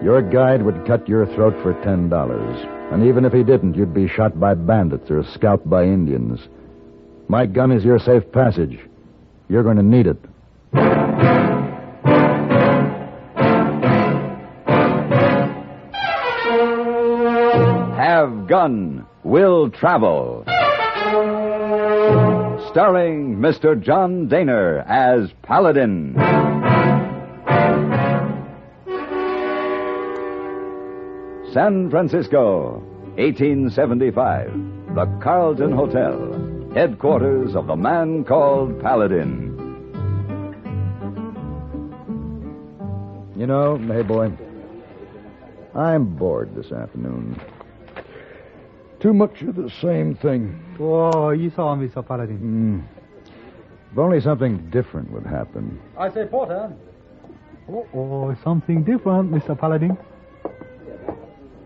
Your guide would cut your throat for $10. And even if he didn't, you'd be shot by bandits or scalped by Indians. My gun is your safe passage. You're going to need it. Have Gun, Will Travel. Starring Mr. John Dehner as Paladin. San Francisco, 1875. The Carlton Hotel, headquarters of the man called Paladin. You know, hey, boy, I'm bored this afternoon. Too much of the same thing. Oh, you saw Mr. Paladin. If only something different would happen. I say, Porter. Oh, something different, Mr. Paladin.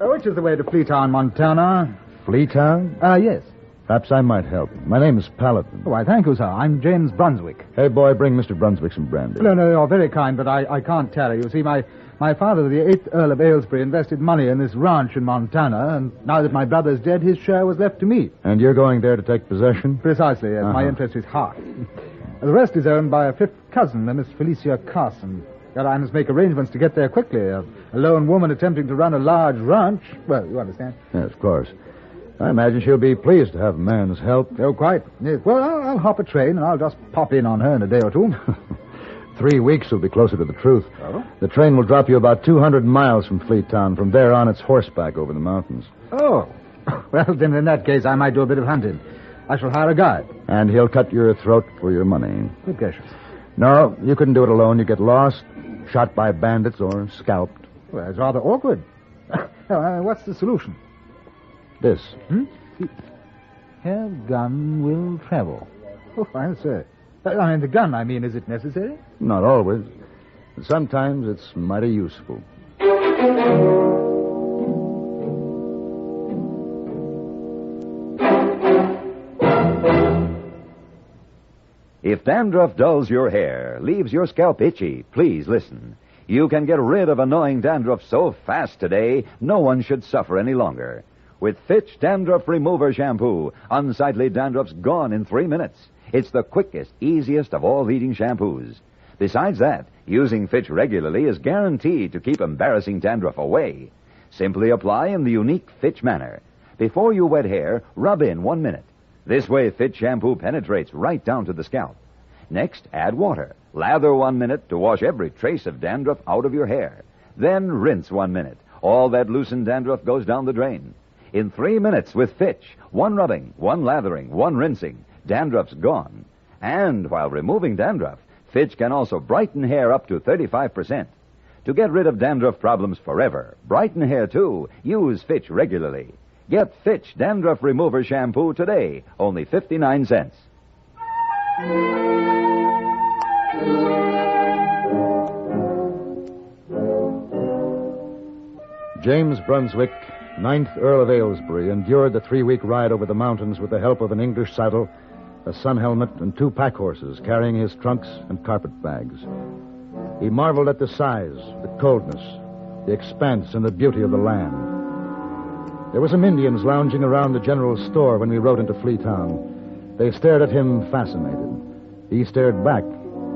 Which is the way to Fleetown, Montana? Fleetown? Yes. Perhaps I might help. My name is Paladin. Why, thank you, sir. I'm James Brunswick. Hey, boy, bring Mr. Brunswick some brandy. No, you're very kind, but I can't tarry. You see, my father, the 8th Earl of Aylesbury, invested money in this ranch in Montana, and now that my brother's dead, his share was left to me. And you're going there to take possession? Precisely, yes. My interest is half. The rest is owned by a fifth cousin, a Miss Felicia Carson. Yet I must make arrangements to get there quickly. A lone woman attempting to run a large ranch. Well, you understand. Yes, of course. I imagine she'll be pleased to have a man's help. Oh, quite. Yes. Well, I'll hop a train, and I'll just pop in on her in a day or two. 3 weeks will be closer to the truth. Oh? The train will drop you about 200 miles from Fleetown. From there on, it's horseback over the mountains. Oh. Well, then in that case, I might do a bit of hunting. I shall hire a guide. And he'll cut your throat for your money. Good gracious. No, you couldn't do it alone. You get lost, shot by bandits, or scalped. Well, it's rather awkward. What's the solution? This. Have gun will travel. Oh, I say. The gun, is it necessary? Not always. But sometimes it's mighty useful. If dandruff dulls your hair, leaves your scalp itchy, please listen. You can get rid of annoying dandruff so fast today, no one should suffer any longer. With Fitch Dandruff Remover Shampoo, unsightly dandruff's gone in 3 minutes. It's the quickest, easiest of all leading shampoos. Besides that, using Fitch regularly is guaranteed to keep embarrassing dandruff away. Simply apply in the unique Fitch manner. Before you wet hair, rub in 1 minute. This way, Fitch shampoo penetrates right down to the scalp. Next, add water. Lather 1 minute to wash every trace of dandruff out of your hair. Then rinse 1 minute. All that loosened dandruff goes down the drain. In 3 minutes with Fitch, 1 rubbing, 1 lathering, 1 rinsing, dandruff's gone. And while removing dandruff, Fitch can also brighten hair up to 35%. To get rid of dandruff problems forever, brighten hair too, use Fitch regularly. Get Fitch Dandruff Remover Shampoo today, only 59 cents. James Brunswick, 9th Earl of Aylesbury, endured the 3-week ride over the mountains with the help of an English saddle, a sun helmet, and 2 pack horses carrying his trunks and carpet bags. He marveled at the size, the coldness, the expanse, and the beauty of the land. There were some Indians lounging around the general store when we rode into Fleetown. They stared at him fascinated. He stared back,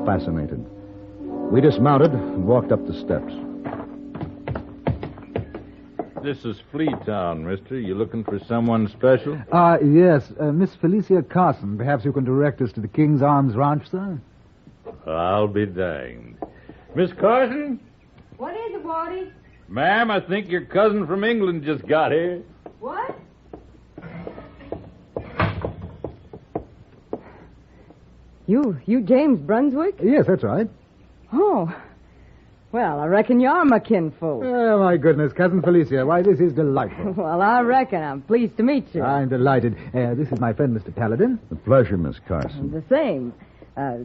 fascinated. We dismounted and walked up the steps. This is Fleetown, mister. You looking for someone special? Yes. Miss Felicia Carson. Perhaps you can direct us to the King's Arms Ranch, sir? I'll be danged. Miss Carson? What is it, Waddy? Ma'am, I think your cousin from England just got here. What? You James Brunswick? Yes, that's right. Oh. Well, I reckon you're my kinfolk. Oh, my goodness, Cousin Felicia. Why, this is delightful. Well, I reckon. I'm pleased to meet you. I'm delighted. This is my friend, Mr. Paladin. A pleasure, Miss Carson. The same.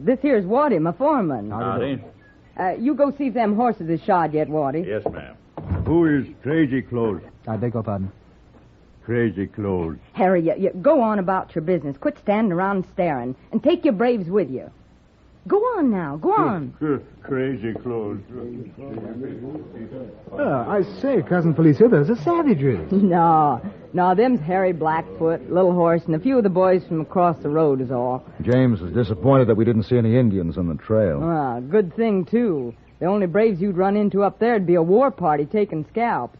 This here's Waddy, my foreman. Howdy. You go see if them horses is shod yet, Waddy. Yes, ma'am. Who is Crazy Clothes? I beg your pardon. Crazy Clothes. Harry, you go on about your business. Quit standing around and staring. And take your braves with you. Go on now. Go on. Crazy clothes. I say, Cousin Felicia, those are savages. No, them's Harry Blackfoot, Little Horse, and a few of the boys from across the road is all. James was disappointed that we didn't see any Indians on the trail. Ah, good thing, too. The only braves you'd run into up there'd be a war party taking scalps.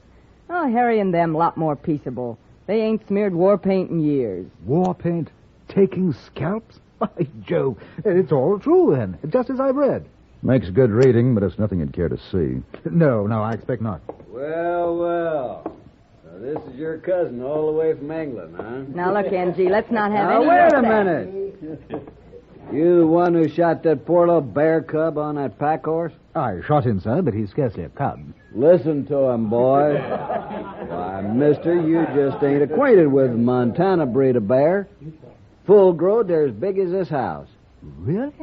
Oh, Harry and them a lot more peaceable. They ain't smeared war paint in years. War paint? Taking scalps? By Jove, it's all true, then, just as I've read. Makes good reading, but it's nothing you'd care to see. No, I expect not. Well. So this is your cousin all the way from England, huh? Now, look, NG, let's not have Now, any... wait a minute. You the one who shot that poor little bear cub on that pack horse? I shot him, sir, but he's scarcely a cub. Listen to him, boy. Why, mister, you just ain't acquainted with Montana breed of bear. Full grown, they're as big as this house. Really?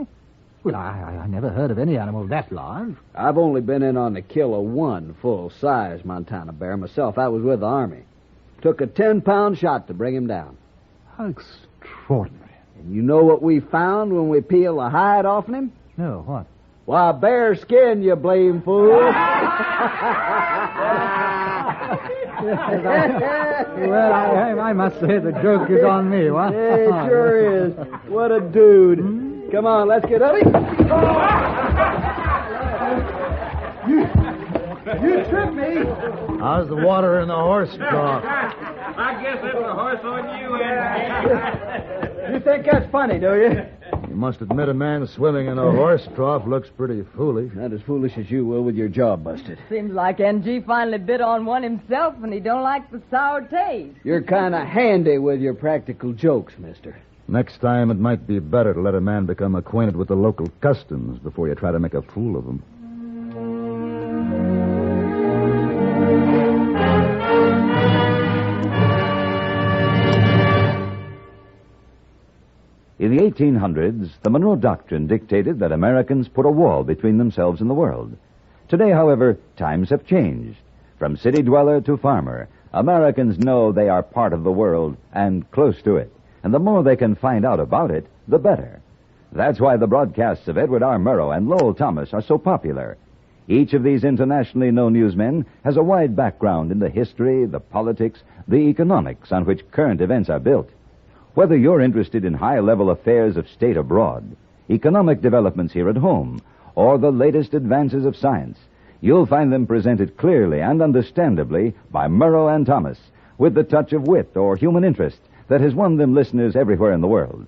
Well, I never heard of any animal that large. I've only been in on the kill of one full-size Montana bear myself. I was with the Army. Took a 10-pound shot to bring him down. How extraordinary. And you know what we found when we peeled the hide off him? No, what? Why, bear skin, you blame fool. Well, I must say the joke is on me, what? Yeah, it sure is. What a dude. Come on, let's get up. You tripped me. How's the water in the horse trough? I guess it's a horse on you, Ed. You think that's funny, do you? You must admit a man swimming in a horse trough looks pretty foolish. Not as foolish as you will with your jaw busted. Seems like NG finally bit on one himself, and he don't like the sour taste. You're kind of handy with your practical jokes, mister. Next time, it might be better to let a man become acquainted with the local customs before you try to make a fool of him. In the 1800s, the Monroe Doctrine dictated that Americans put a wall between themselves and the world. Today, however, times have changed. From city dweller to farmer, Americans know they are part of the world and close to it. And the more they can find out about it, the better. That's why the broadcasts of Edward R. Murrow and Lowell Thomas are so popular. Each of these internationally known newsmen has a wide background in the history, the politics, the economics on which current events are built. Whether you're interested in high-level affairs of state abroad, economic developments here at home, or the latest advances of science, you'll find them presented clearly and understandably by Murrow and Thomas, with the touch of wit or human interest that has won them listeners everywhere in the world.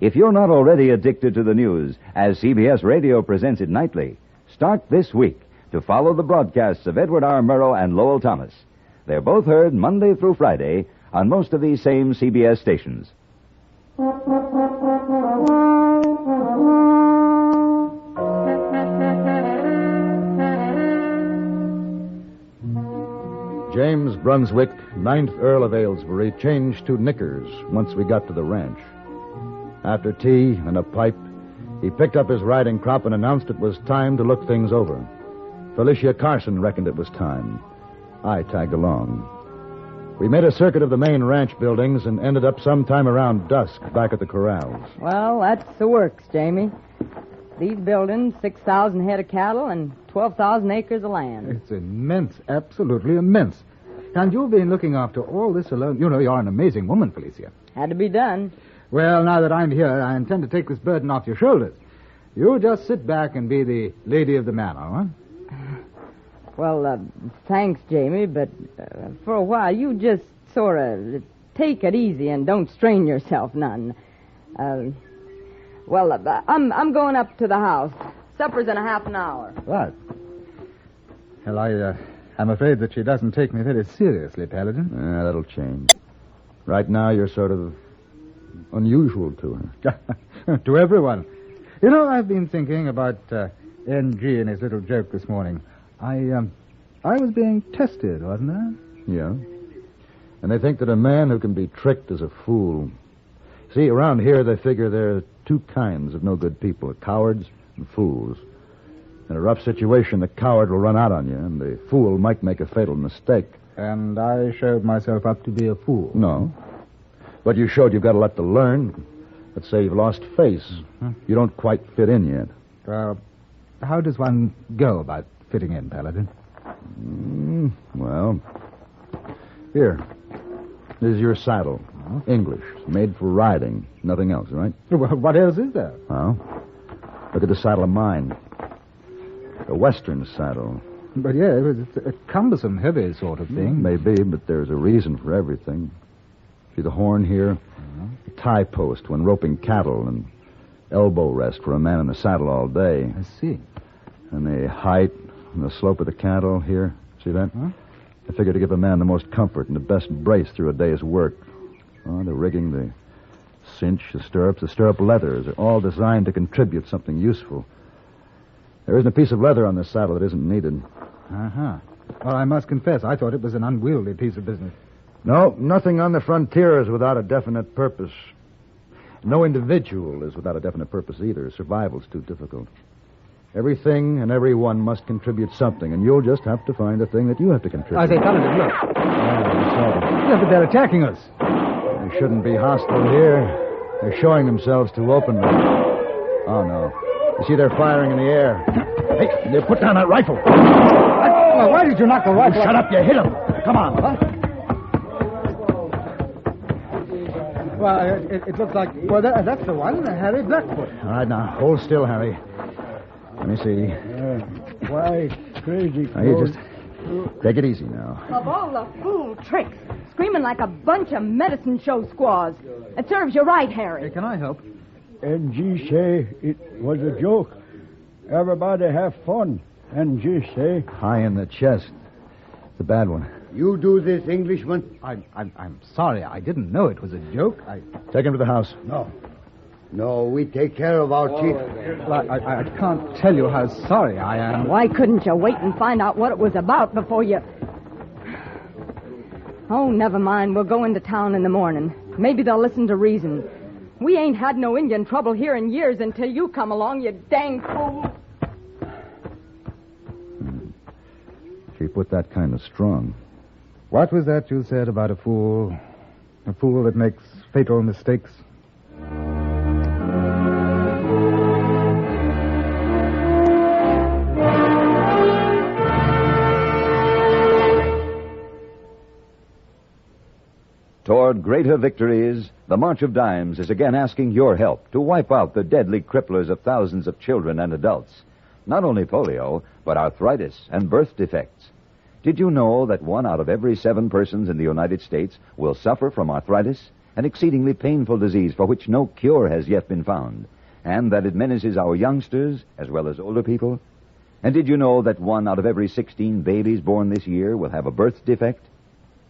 If you're not already addicted to the news, as CBS Radio presents it nightly, start this week to follow the broadcasts of Edward R. Murrow and Lowell Thomas. They're both heard Monday through Friday on most of these same CBS stations. James Brunswick, 9th Earl of Aylesbury, changed to knickers once we got to the ranch. After tea and a pipe, he picked up his riding crop and announced it was time to look things over. Felicia Carson reckoned it was time. I tagged along. We made a circuit of the main ranch buildings and ended up sometime around dusk back at the corrals. Well, that's the works, Jamie. These buildings, 6,000 head of cattle and 12,000 acres of land. It's immense, absolutely immense. And you've been looking after all this alone. You know, you're an amazing woman, Felicia. Had to be done. Well, now that I'm here, I intend to take this burden off your shoulders. You just sit back and be the lady of the manor, huh? Well, thanks, Jamie, but for a while, you just sort of take it easy and don't strain yourself none. I'm going up to the house. Supper's in a half an hour. What? Well, I'm afraid that she doesn't take me very seriously, Paladin. That'll change. Right now, you're sort of unusual to her. To everyone. You know, I've been thinking about N.G. and his little joke this morning. I was being tested, wasn't I? Yeah. And they think that a man who can be tricked is a fool. See, around here they figure there are two kinds of no good people, cowards and fools. In a rough situation, the coward will run out on you, and the fool might make a fatal mistake. And I showed myself up to be a fool. No. But you showed you've got a lot to learn. Let's say you've lost face. You don't quite fit in yet. How does one go about fitting in, Paladin? Well, here. This is your saddle. English. Made for riding. Nothing else, right? Well, what else is there? Well, look at the saddle of mine. A Western saddle. But yeah, it's a cumbersome, heavy sort of thing. Maybe, but there's a reason for everything. See the horn here? A tie post when roping cattle and elbow rest for a man in the saddle all day. I see. And the height and the slope of the cantle here. See that? I figured to give a man the most comfort and the best brace through a day's work. The rigging, the cinch, the stirrup leathers are all designed to contribute something useful. There isn't a piece of leather on this saddle that isn't needed. Well, I must confess, I thought it was an unwieldy piece of business. No, nothing on the frontier is without a definite purpose. No individual is without a definite purpose either. Survival's too difficult. Everything and everyone must contribute something, and you'll just have to find the thing that you have to contribute. I say, Paladin, look. Yeah, but they're attacking us. They shouldn't be hostile here. They're showing themselves too openly. Oh, no. You see they're firing in the air. Hey, you put down that rifle. Well, why did you knock the rifle? Shut up, you hit him. Come on. Well, it looks like... Well, that's the one, Harry Blackfoot. All right, now, hold still, Harry. Let me see. Why, crazy Now, you just take it easy now. Of all the fool tricks, screaming like a bunch of medicine show squaws. It serves you right, Harry. Hey, can I help? NG say it was a joke. Everybody have fun. NG say. High in the chest. It's a bad one. You do this, Englishman? I'm sorry. I didn't know it was a joke. Take him to the house. No, we take care of our chief. I can't tell you how sorry I am. Why couldn't you wait and find out what it was about before you... Oh, never mind. We'll go into town in the morning. Maybe they'll listen to reason. We ain't had no Indian trouble here in years until you come along, you dang fool. She put that kind of strong. What was that you said about a fool? A fool that makes fatal mistakes? Toward greater victories, the March of Dimes is again asking your help to wipe out the deadly cripplers of thousands of children and adults. Not only polio, but arthritis and birth defects. Did you know that 1 out of every 7 persons in the United States will suffer from arthritis, an exceedingly painful disease for which no cure has yet been found, and that it menaces our youngsters as well as older people? And did you know that 1 out of every 16 babies born this year will have a birth defect?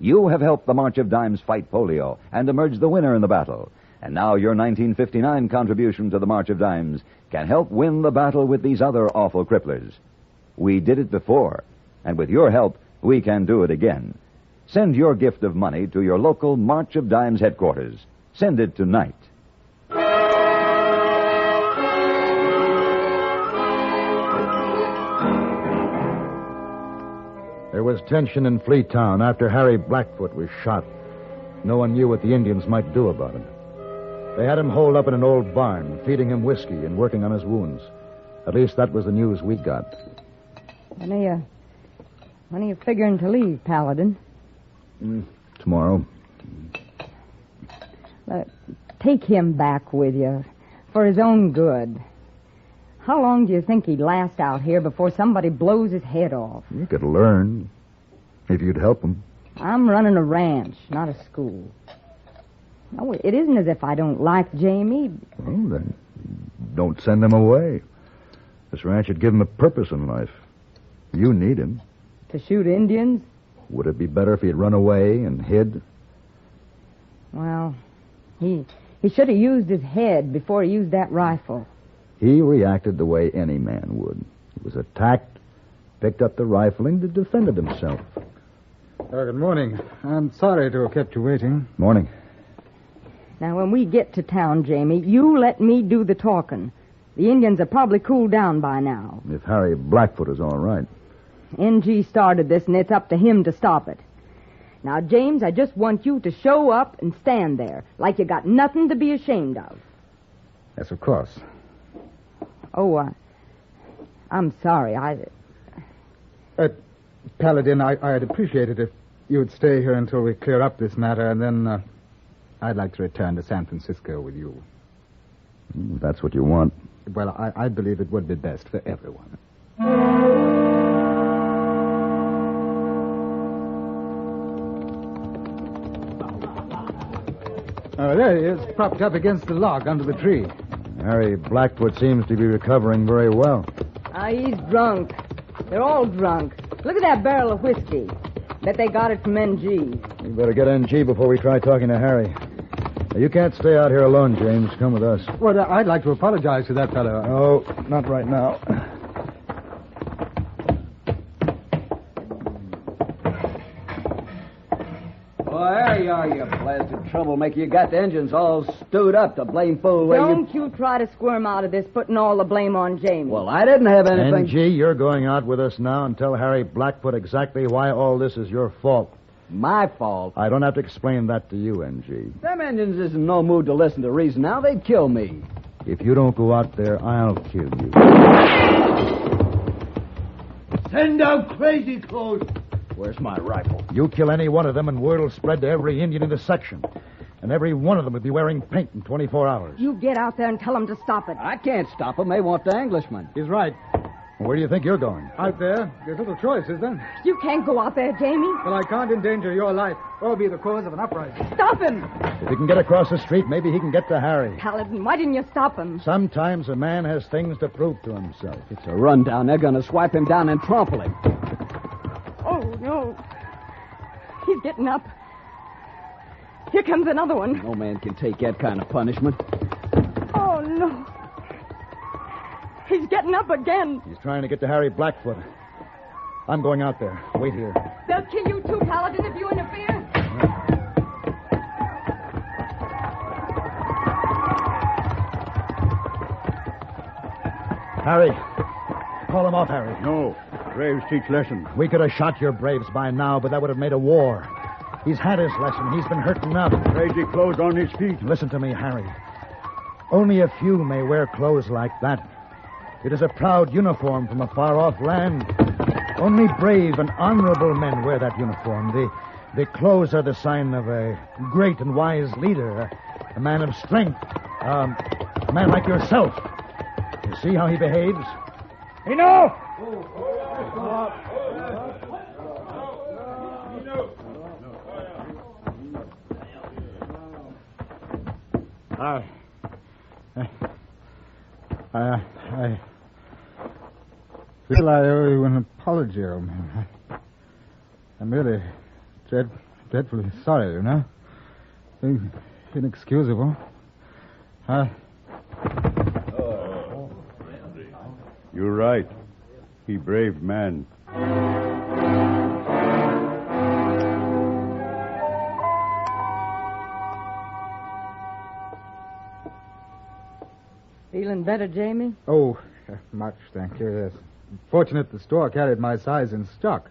You have helped the March of Dimes fight polio and emerge the winner in the battle. And now your 1959 contribution to the March of Dimes can help win the battle with these other awful cripplers. We did it before, and with your help, we can do it again. Send your gift of money to your local March of Dimes headquarters. Send it tonight. There was tension in Fleetown after Harry Blackfoot was shot. No one knew what the Indians might do about it. They had him holed up in an old barn, feeding him whiskey and working on his wounds. At least that was the news we got. When are you figuring to leave, Paladin? Tomorrow. Take him back with you, for his own good. How long do you think he'd last out here before somebody blows his head off? You could learn, if you'd help him. I'm running a ranch, not a school. No, it isn't as if I don't like Jamie. Well, then, don't send him away. This ranch would give him a purpose in life. You need him. To shoot Indians? Would it be better if he'd run away and hid? Well, he should have used his head before he used that rifle. He reacted the way any man would. He was attacked, picked up the rifle, and defended himself. Good morning. I'm sorry to have kept you waiting. Morning. Now, when we get to town, Jamie, you let me do the talking. The Indians are probably cooled down by now. If Harry Blackfoot is all right. NG started this, and it's up to him to stop it. Now, James, I just want you to show up and stand there, like you got nothing to be ashamed of. Yes, of course. Oh, I'm sorry. Paladin, I'd appreciate it if you would stay here until we clear up this matter, and then I'd like to return to San Francisco with you. That's what you want. Well, I believe it would be best for everyone. Oh, there he is, propped up against the log under the tree. Harry Blackfoot seems to be recovering very well. He's drunk. They're all drunk. Look at that barrel of whiskey. Bet they got it from NG. We better get NG before we try talking to Harry. Now, you can't stay out here alone, James. Come with us. Well, I'd like to apologize to that fellow. Oh, not right now. Well, there you are, you blasted troublemaker. You got the engines all stewed up, the blame fool. Don't you try to squirm out of this, putting all the blame on Jamie. Well, I didn't have anything. NG, you're going out with us now and tell Harry Blackfoot exactly why all this is your fault. My fault. I don't have to explain that to you, NG. Them engines is in no mood to listen to reason now. They'd kill me. If you don't go out there, I'll kill you. Send out Crazy Clothes. Where's my rifle? You kill any one of them, and word will spread to every Indian in the section. And every one of them will be wearing paint in 24 hours. You get out there and tell them to stop it. I can't stop them. They want the Englishman. He's right. Where do you think you're going? Out there, there's little choice, is there? You can't go out there, Jamie. Well, I can't endanger your life or be the cause of an uprising. Stop him. If he can get across the street, maybe he can get to Harry. Paladin, why didn't you stop him? Sometimes a man has things to prove to himself. It's a rundown. They're going to swipe him down and trample him. Oh, no. He's getting up. Here comes another one. No man can take that kind of punishment. Oh, no. He's getting up again. He's trying to get to Harry Blackfoot. I'm going out there. Wait here. They'll kill you too, Paladin, if you interfere. Harry. Call him off, Harry. No. Braves teach lesson. We could have shot your braves by now, but that would have made a war. He's had his lesson. He's been hurt enough. Crazy Clothes on his feet. Listen to me, Harry. Only a few may wear clothes like that. It is a proud uniform from a far-off land. Only brave and honorable men wear that uniform. The clothes are the sign of a great and wise leader, a man of strength, a man like yourself. You see how he behaves? Enough! I feel I owe you an apology, old man. I'm really dreadfully sorry, you know. Inexcusable. You're right. He brave man. Feeling better, Jamie? Oh, much, thank you, yes. Fortunate the store carried my size in stock.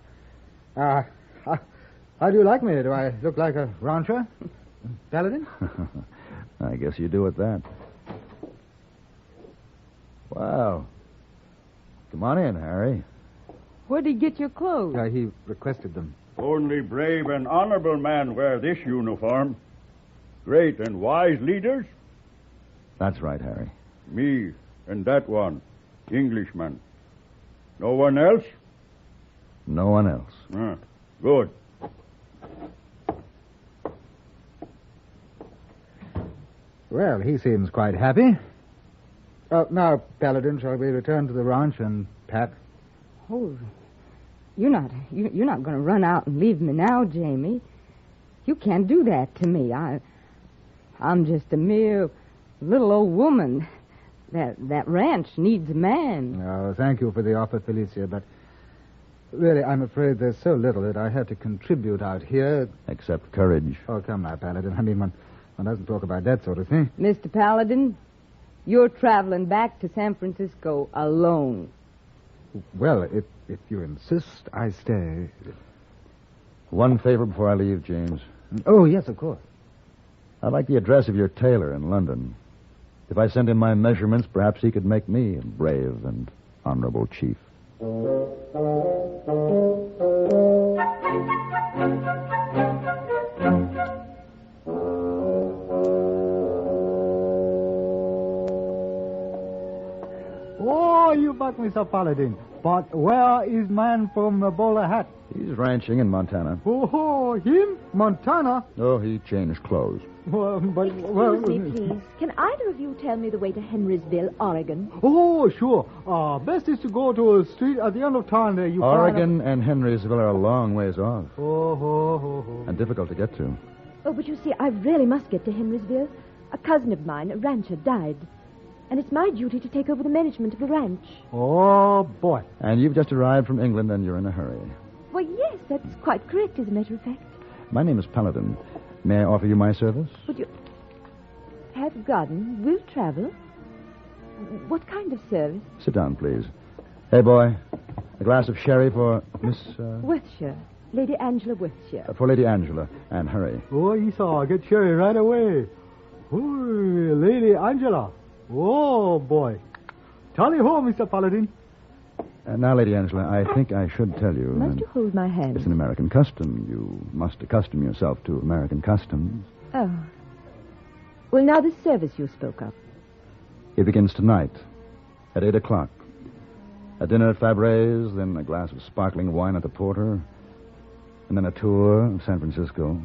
How do you like me? Do I look like a rancher? Paladin? I guess you do at that. Wow. Come on in, Harry. Where'd he get your clothes? He requested them. Only brave and honorable men wear this uniform. Great and wise leaders? That's right, Harry. Me and that one, Englishman. No one else? No one else. Good. Well, he seems quite happy. Now, Paladin, shall we return to the ranch and pack? Oh, you're not going to run out and leave me now, Jamie. You can't do that to me. I'm just a mere little old woman. That ranch needs a man. Oh, thank you for the offer, Felicia, but really, I'm afraid there's so little that I have to contribute out here. Except courage. Oh, come now, Paladin. I mean, one doesn't talk about that sort of thing. Mr. Paladin, you're traveling back to San Francisco alone. Well, if you insist, I stay. One favor before I leave, James. Oh, yes, of course. I'd like the address of your tailor in London. If I sent him my measurements, perhaps he could make me a brave and honorable chief. Oh, you back, Mr. Paladin. But where is man from the bowler hat? He's ranching in Montana. Oh, him? Montana? Oh, he changed clothes. Excuse me, please. Can either of you tell me the way to Henrysville, Oregon? Oh, sure. Best is to go to a street at the end of town there. You Oregon and Henrysville are a long ways off. Oh. And difficult to get to. Oh, but you see, I really must get to Henrysville. A cousin of mine, a rancher, died. And it's my duty to take over the management of the ranch. Oh, boy. And you've just arrived from England and you're in a hurry. Well, yes, that's quite correct, as a matter of fact. My name is Paladin. May I offer you my service? Would you have a garden? Will travel? What kind of service? Sit down, please. Hey, boy. A glass of sherry for Miss... Worthshire. Lady Angela Worthshire. For Lady Angela. And hurry. Oh, Esau, get sherry right away. Oh, Lady Angela. Oh, boy. Tally ho, Mr. Paladin. Now, Lady Angela, I think I should tell you... Must you hold my hand? It's an American custom. You must accustom yourself to American customs. Oh. Well, now the service you spoke of. It begins tonight at 8 o'clock. A dinner at Fabre's, then a glass of sparkling wine at the Porter, and then a tour of San Francisco.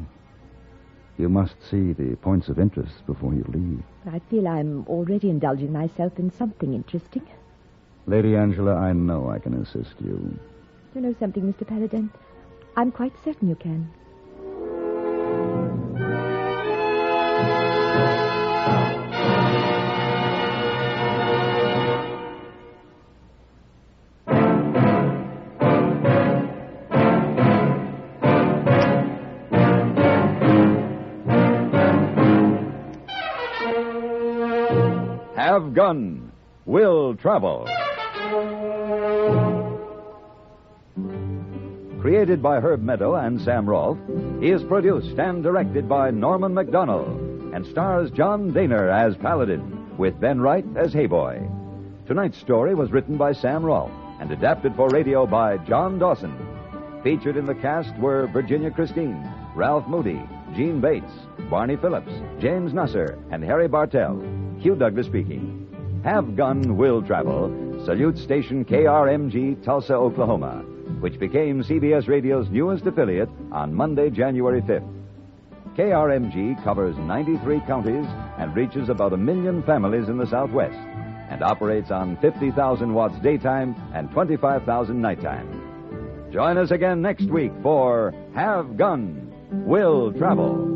You must see the points of interest before you leave. I feel I'm already indulging myself in something interesting. Lady Angela, I know I can assist you. You know something, Mr. Paladin? I'm quite certain you can. Have Gun, Will Travel. Created by Herb Meadow and Sam Rolfe, he is produced and directed by Norman MacDonald and stars John Dehner as Paladin, with Ben Wright as Hayboy. Tonight's story was written by Sam Rolfe and adapted for radio by John Dawson. Featured in the cast were Virginia Christine, Ralph Moody, Gene Bates, Barney Phillips, James Nusser, and Harry Bartell. Hugh Douglas speaking. Have Gun, Will Travel salutes station KRMG, Tulsa, Oklahoma, which became CBS Radio's newest affiliate on Monday, January 5th. KRMG covers 93 counties and reaches about 1 million families in the Southwest and operates on 50,000 watts daytime and 25,000 nighttime. Join us again next week for Have Gun, Will Travel.